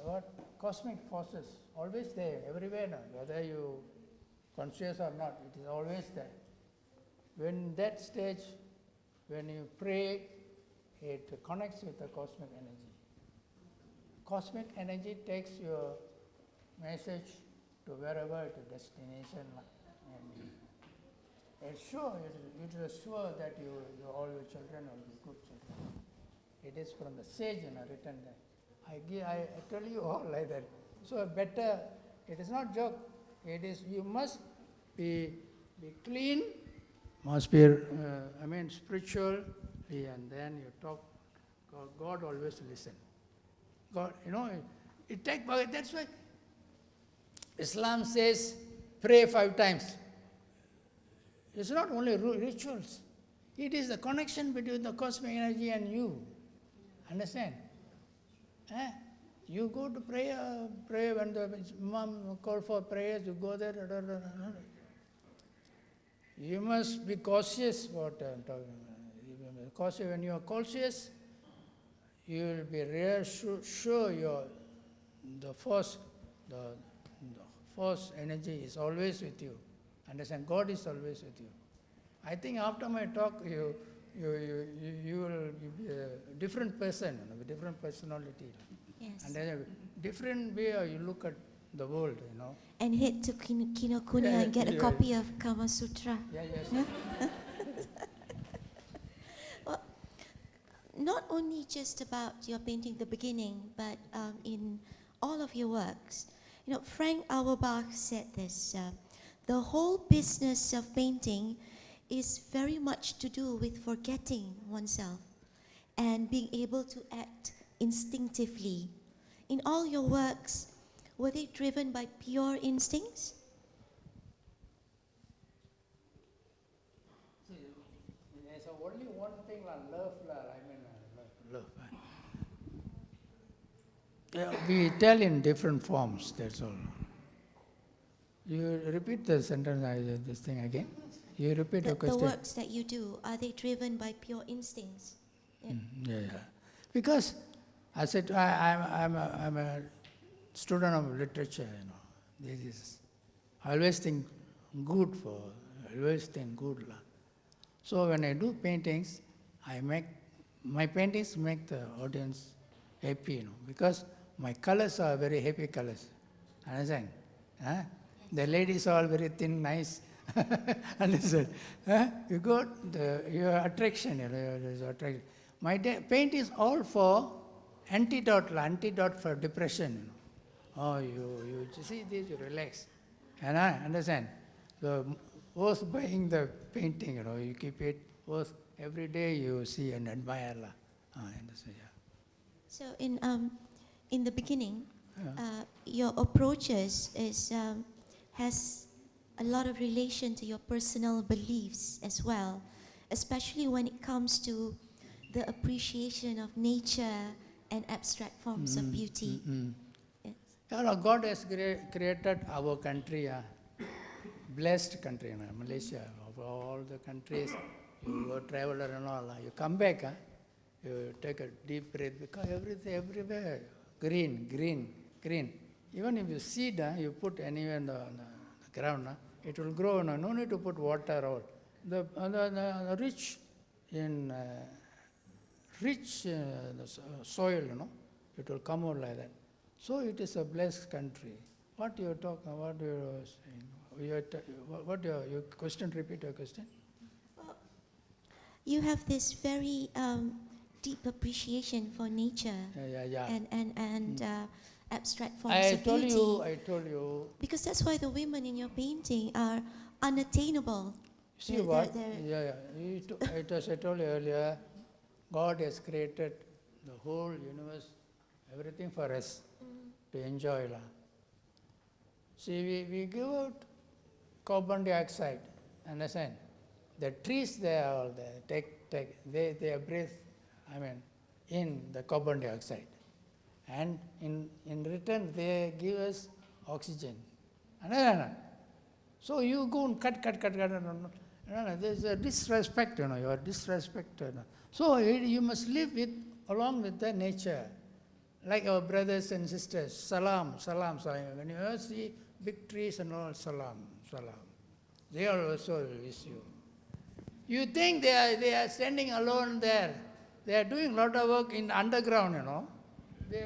what cosmic forces always there, everywhere now, whether you conscious or not, it is always there. When that stage, when you pray, it connects with the cosmic energy. Cosmic energy takes your message to wherever it is destination. And it's sure, it is sure that all your children will be good children. It is from the sage written there. I tell you all like that. So better, it is not joke. It is, you must be clean, must be, spiritual, and then you talk. God always listen. God, it takes, that's why Islam says, pray 5 times. It's not only rituals. It is the connection between the cosmic energy and you. Understand? You go to pray when the Imam call for prayers, you go there. You must be cautious what I'm talking about. Cautious, when you are cautious, you will be sure the force energy is always with you. Understand? God is always with you. I think after my talk, you will be a different person, a different personality. Yes. And then a different way you look at the world, And head to Kinokuniya and get a copy of Kama Sutra. Yeah, yes. Well, not only just about your painting, the beginning, but in all of your works. Frank Auerbach said this, the whole business of painting is very much to do with forgetting oneself and being able to act instinctively. In all your works, were they driven by pure instincts? There's only one thing, love. We tell in different forms, that's all. You repeat the sentence, this thing again. You repeat your question. The works that you do, are they driven by pure instincts? Yeah. Because I said, I'm a student of literature, This is, I always think good. So when I do paintings, my paintings make the audience happy, because my colors are very happy colors. Understand? The ladies are all very thin, nice. Understand? You got your attraction, attraction. My paint is all for antidote for depression. You see this, you relax. And I understand. So, worth buying the painting, you keep it. Worth every day you see and admire. Understand, yeah. So in the beginning, your approaches has a lot of relation to your personal beliefs as well, especially when it comes to the appreciation of nature and abstract forms of beauty. Yes. God has created our country, blessed country, Malaysia. Of all the countries, you go traveler and all, you come back, you take a deep breath, because everywhere, green. Even if you seed, you put anywhere on the ground, it will grow. No need to put water or the rich in soil, it will come out like that. So it is a blessed country. What you talk? What you saying? What your question? Repeat your question. Well, you have this very deep appreciation for nature. Yeah. And abstract forms of beauty. I told you. Because that's why the women in your painting are unattainable. See what? I told you earlier, God has created the whole universe, everything for us to enjoy. See, we give out carbon dioxide, understand? the trees they are all there, they breathe, in the carbon dioxide. And in return, they give us oxygen. No. So you go and cut. No, there's a disrespect, you are disrespected. So you must live along with the nature. Like our brothers and sisters, salam. When you see big trees and all, salam. They are also with you. You think they are standing alone there. They are doing a lot of work in underground, The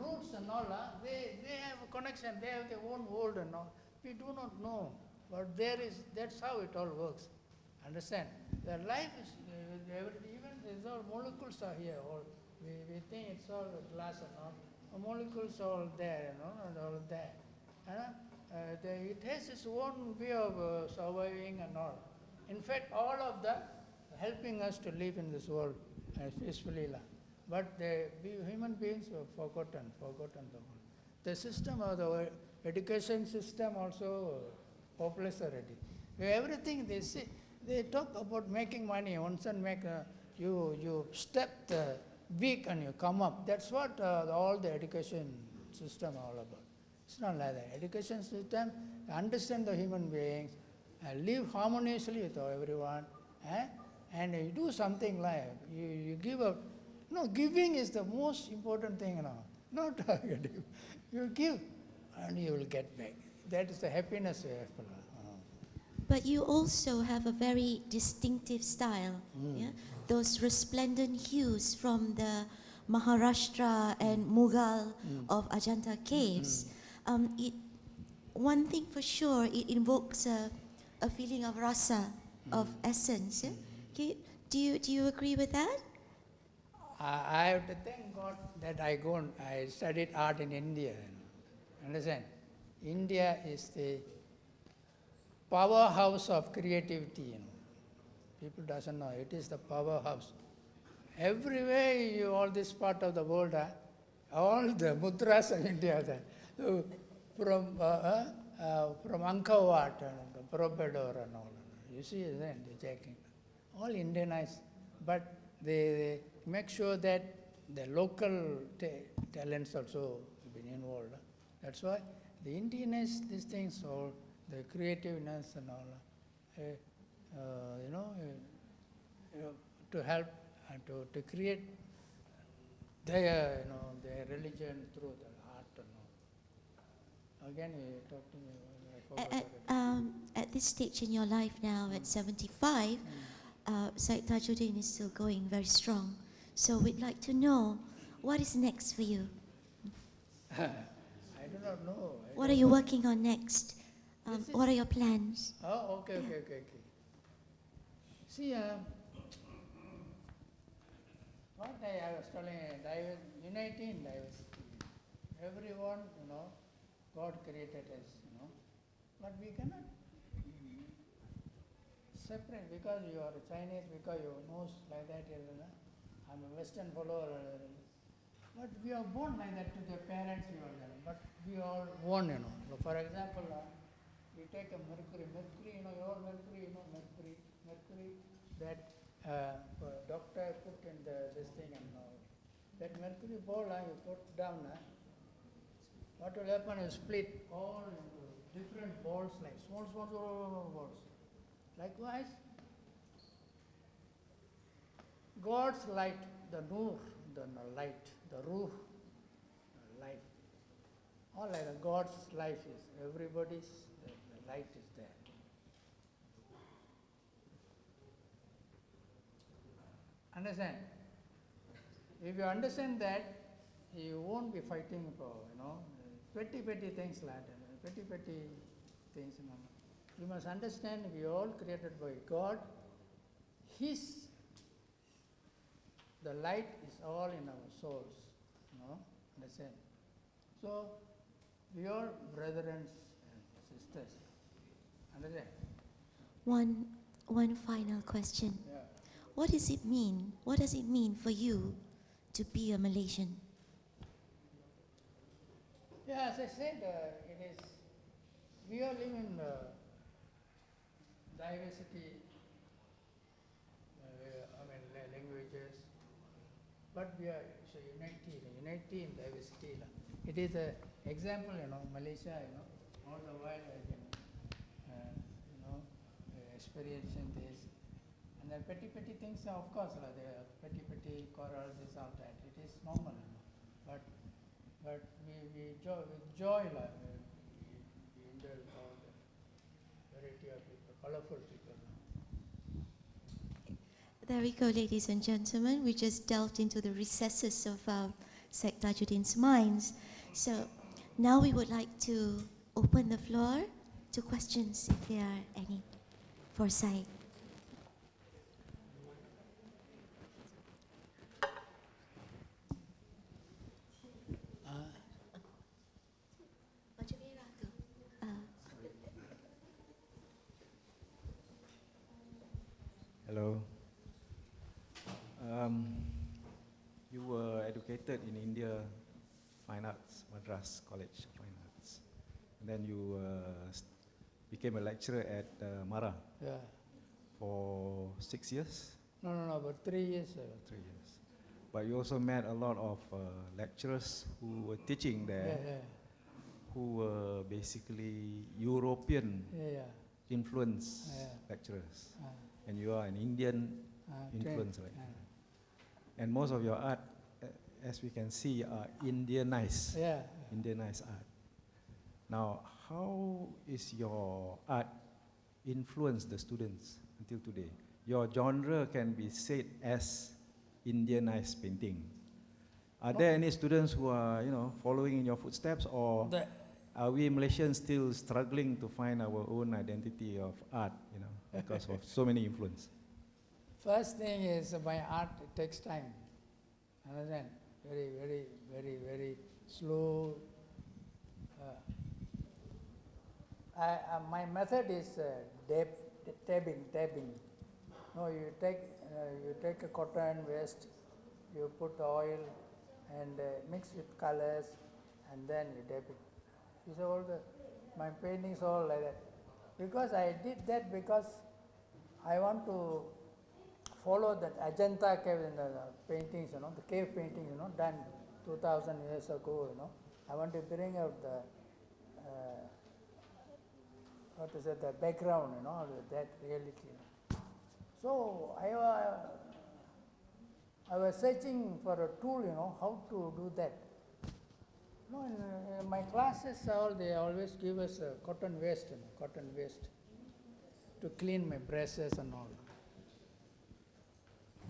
roots and all, they have a connection, they have their own world and all. We do not know, but that's how it all works. Understand? The life is, even there's all molecules are here. We think it's all glass and all. The molecules are all there, and all there. It has its own way of surviving and all. In fact, all of that helping us to live in this world peacefully. But human beings were forgotten the world. The system of the education system also hopeless already. Everything they say, they talk about making money. Once and you step the beak and you come up. That's what all the education system all about. It's not like that. Education system, understand the human beings, live harmoniously with everyone, and you do something like, you give up. No, giving is the most important thing, not targeting. You give and you will get back. That is the happiness we have. But you also have a very distinctive style. Yeah? Those resplendent hues from the Maharashtra and Mughal of Ajanta caves. One thing for sure, it invokes a feeling of rasa, of essence. Yeah? Do you agree with that? I have to thank God that I studied art in India. Understand? India is the powerhouse of creativity. People doesn't know. It is the powerhouse. Everywhere, all this part of the world, all the mudras of India, from Angkor Wat and the Borobudur and all. You see, they're checking. All Indianized, but they make sure that the local talents also have been involved. That's why the Indianness, these things, all the creativeness and all, to help and to create their religion through the art and all. Again, you talk to me. At this stage in your life now, at 75, Syed Thajudeen is still going very strong. So we'd like to know, what is next for you? I do not know. What are you working on next? What are your plans? Oh, okay. See, what I was telling, uniting diversity. Everyone, God created us, but we cannot separate because you are Chinese, because your nose like that. I'm a Western follower. But we are born like that to the parents. But we are born, So for example, we take a mercury, your mercury, that doctor put in this thing and all. That mercury ball you put down, what will happen is split all into different balls, like small balls. Likewise, God's light, the nur, the light, the ruh, light. All like God's life is, everybody's, the light is there. Understand? If you understand that, you won't be fighting for, petty things like that, petty things. You must understand we are all created by God. The light is all in our souls. Understand? So, we are brothers and sisters. Understand? One final question. Yeah. What does it mean? What does it mean for you to be a Malaysian? Yeah, as I said, we are living diversity, languages, but we are so unity in diversity. It is an example, Malaysia, all the while I can, experiencing this. And the petty things, of course, there are petty quarrel, this, all that. It is normal, but we with joy, we indulge all the variety of people, colorful people. There we go, ladies and gentlemen. We just delved into the recesses of Syed Thajudeen's minds. So now we would like to open the floor to questions, if there are any, for Syed. Hello. You were educated in India, Fine Arts, Madras College of Fine Arts. And then you became a lecturer at Mara. Yeah. For 6 years? No, about 3 years. 3 years. But you also met a lot of lecturers who were teaching there, who were basically European influence lecturers. And you are an Indian influence, right? And most of your art, as we can see, are Indianized. Indianized art. Now, how is your art influence the students until today? Your genre can be said as Indianized painting. Are there any students who are, following in your footsteps, or are we Malaysians still struggling to find our own identity of art, because of so many influence? First thing is my art, it takes time. Understand? Very slow. My method is dabbing. No, you take a cotton waste, you put oil and mix with colors, and then you dab it. These are all my paintings all like that. Because I did that because I want to follow that Ajanta cave in the paintings, the cave paintings, done 2000 years ago, I want to bring out the, the background, that reality. So I was searching for a tool, how to do that. In my classes, they always give us cotton waste, to clean my brushes and all.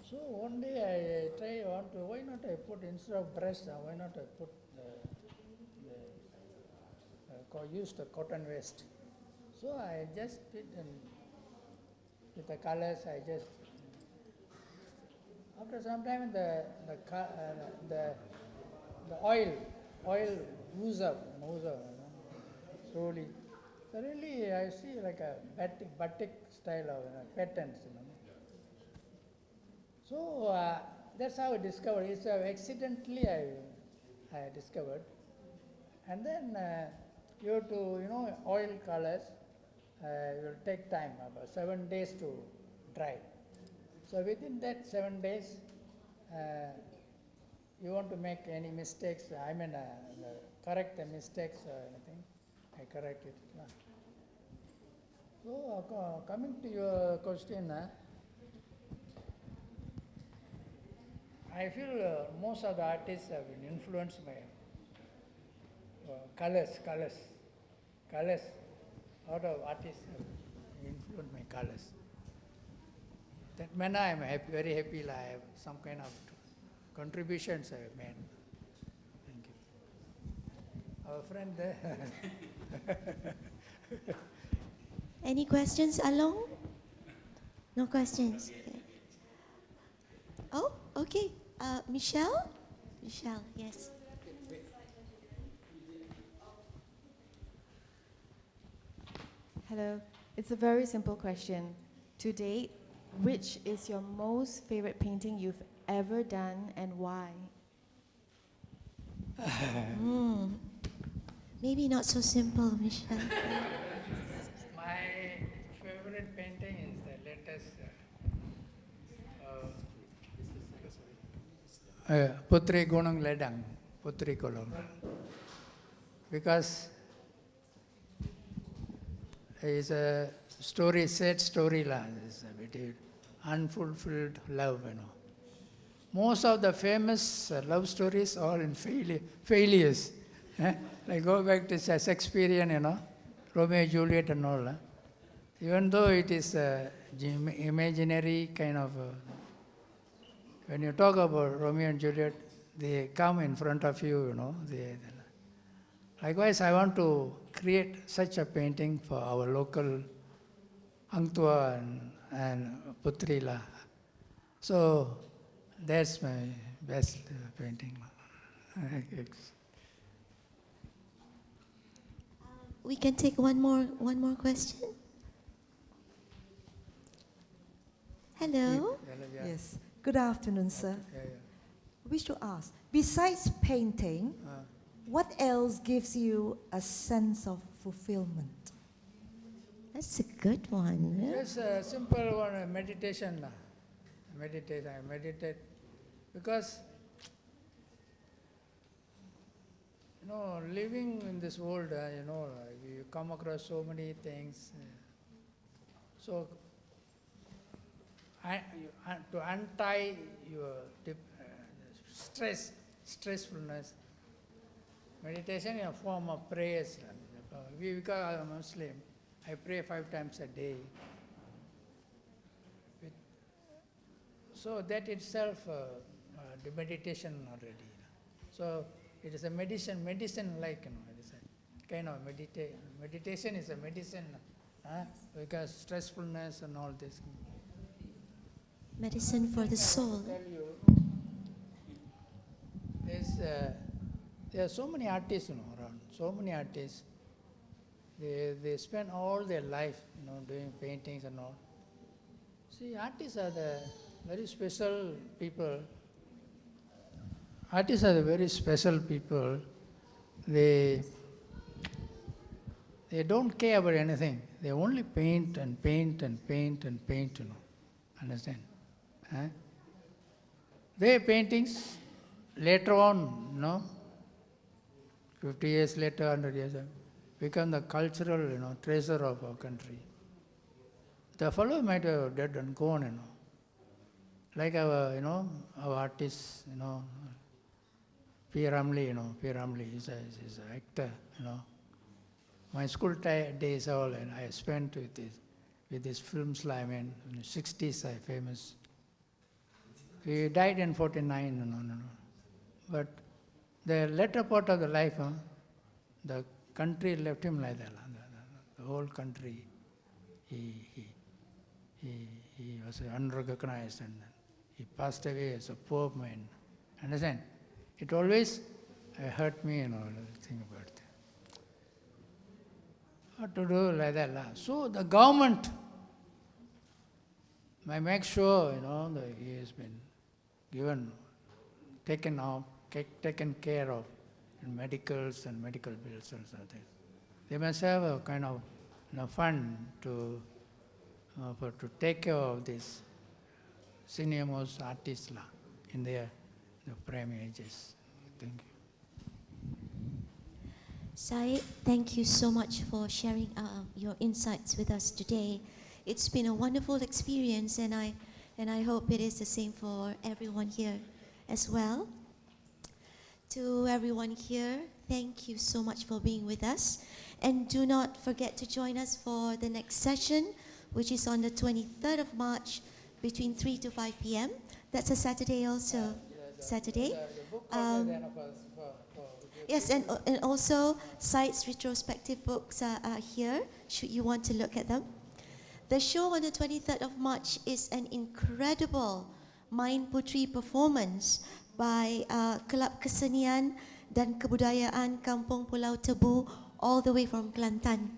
So one day I why not I put, instead of brush, why not I put use the cotton waste. So I just did, and with the colors, after some time the oil oozes out, slowly. So really I see like a batik style of patterns, So that's how I discovered. It's accidentally I discovered. And then you have to, oil colors will take time, about 7 days to dry. So within that 7 days, you want to make any mistakes, correct the mistakes or anything, I correct it. So coming to your question, I feel most of the artists have been influenced by colors. A lot of artists have influenced my colors. That manner I am very happy. I have some kind of contributions I have made. Thank you. Our friend there. Any questions, Along? No questions. Okay. Oh, okay. Michelle? Michelle, yes. Hello. It's a very simple question. To date, which is your most favorite painting you've ever done and why? Maybe not so simple, Michelle. My favorite painting Putri Gunung Ledang, Putri Kolong. Because it's a story, sad story, it's a bit unfulfilled love, Most of the famous love stories are in failures. Like go back to Shakespearean, Romeo and Juliet and all. Even though it is imaginary kind of, when you talk about Romeo and Juliet, they come in front of you, Likewise, I want to create such a painting for our local Angtua and Putrila. So that's my best painting. We can take one more question. Hello. Yes. Good afternoon, sir. Yeah. Wish to ask, besides painting, what else gives you a sense of fulfillment? That's a good one. Just a simple one, meditation. I meditate. Because, living in this world, you come across so many things. So, to untie your stressfulness, meditation is a form of prayers. Because I am Muslim, I pray 5 times a day. So that itself, the meditation already. So it is a medicine like, it is a kind of meditation. Meditation is a medicine, because stressfulness and all this. Medicine for the soul. I tell you, there are so many artists, around. So many artists. They spend all their life, doing paintings and all. See, artists are the very special people. Artists are the very special people. They don't care about anything. They only paint and paint and paint and paint, Understand? Their paintings, later on, 50 years later, 100 years later, become the cultural, treasure of our country. The fellow might have dead and gone, Like our, our artists, P. Ramlee, P. Ramlee is an actor, My school days all, and I spent with these films, in the 60s, famous. He died in 49, But the latter part of the life, the country left him like that. The whole country, he was unrecognized, and he passed away as a poor man. Understand? It always hurt me, think about it. What to do like that? So the government may make sure, that he has been taken care of in medicals and medical bills and something. They must have a kind of fund to take care of these senior-most artists in their prime ages. Thank you. Syed, thank you so much for sharing your insights with us today. It's been a wonderful experience, and I hope it is the same for everyone here as well. To everyone here, thank you so much for being with us. And do not forget to join us for the next session, which is on the 23rd of March between 3 to 5 p.m. That's a Saturday also. Saturday. Yes, and also Syed's retrospective books are here, should you want to look at them. The show on the 23rd of March is an incredible Mind Putri performance by Kelab Kesenian dan Kebudayaan Kampung Pulau Tebu, all the way from Kelantan.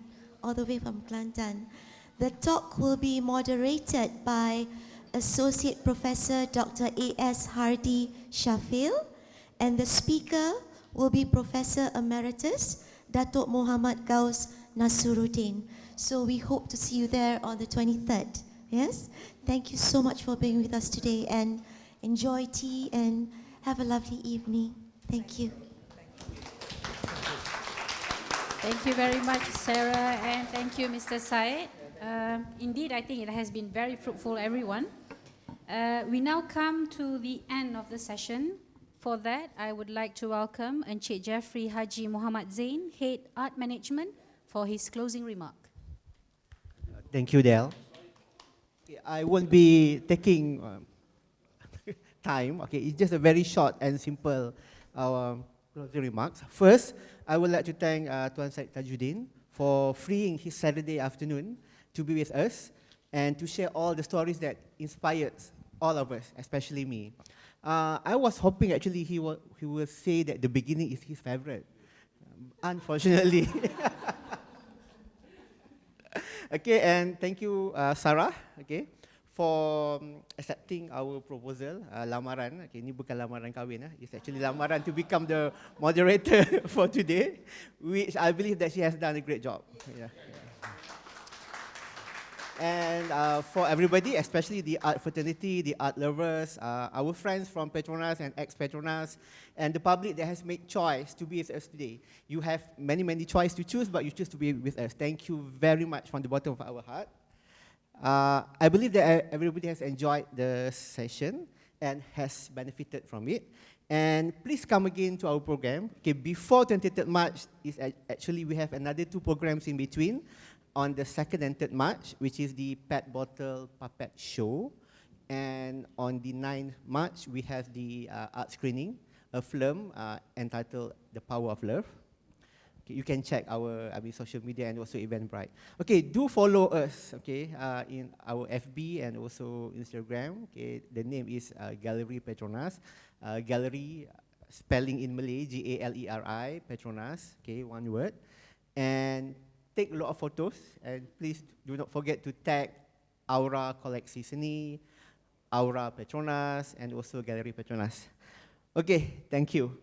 The talk will be moderated by Associate Professor Dr. A.S. Hardy Shafil, and the speaker will be Professor Emeritus Datuk Muhammad Gaus Nasuruddin. So we hope to see you there on the 23rd. Yes? Thank you so much for being with us today, and enjoy tea and Have a lovely evening. Thank you. Thank you very much, Sarah, and thank you, Mr. Syed. Indeed, I think it has been very fruitful, everyone. We now come to the end of the session. For that, I would like to welcome Encik Jeffrey Haji Muhammad Zain, Head Art Management, for his closing remark. Thank you, Del. I won't be taking time. Okay, it's just a very short and simple closing remarks. First, I would like to thank Tuan Syed Thajudeen for freeing his Saturday afternoon to be with us and to share all the stories that inspired all of us, especially me. I was hoping actually he will say that the beginning is his favorite. Unfortunately. Okay, and thank you, Sarah, okay, for accepting our proposal, lamaran. Okay, ini bukan lamaran kahwin, it's actually lamaran to become the moderator for today, which I believe that she has done a great job. Yeah. And for everybody, especially the art fraternity, the art lovers, our friends from PETRONAS and ex-PETRONAS, and the public that has made choice to be with us today. You have many, many choices to choose, but you choose to be with us. Thank you very much from the bottom of our heart. I believe that everybody has enjoyed the session and has benefited from it. And please come again to our program. Okay, before 23rd March, actually we have another 2 programs in between. On the 2nd and 3rd March, which is the Pet Bottle Puppet Show. And on the 9th March, we have the art screening, a film entitled The Power of Love. Okay, you can check our social media and also Eventbrite. Okay, do follow us, okay, in our FB and also Instagram. Okay, the name is Gallery Petronas. Gallery, spelling in Malay, G-A-L-E-R-I, Petronas, okay, one word. And take a lot of photos, and please do not forget to tag Aura Koleksi Seni, Aura Petronas, and also Gallery Petronas. Okay, thank you.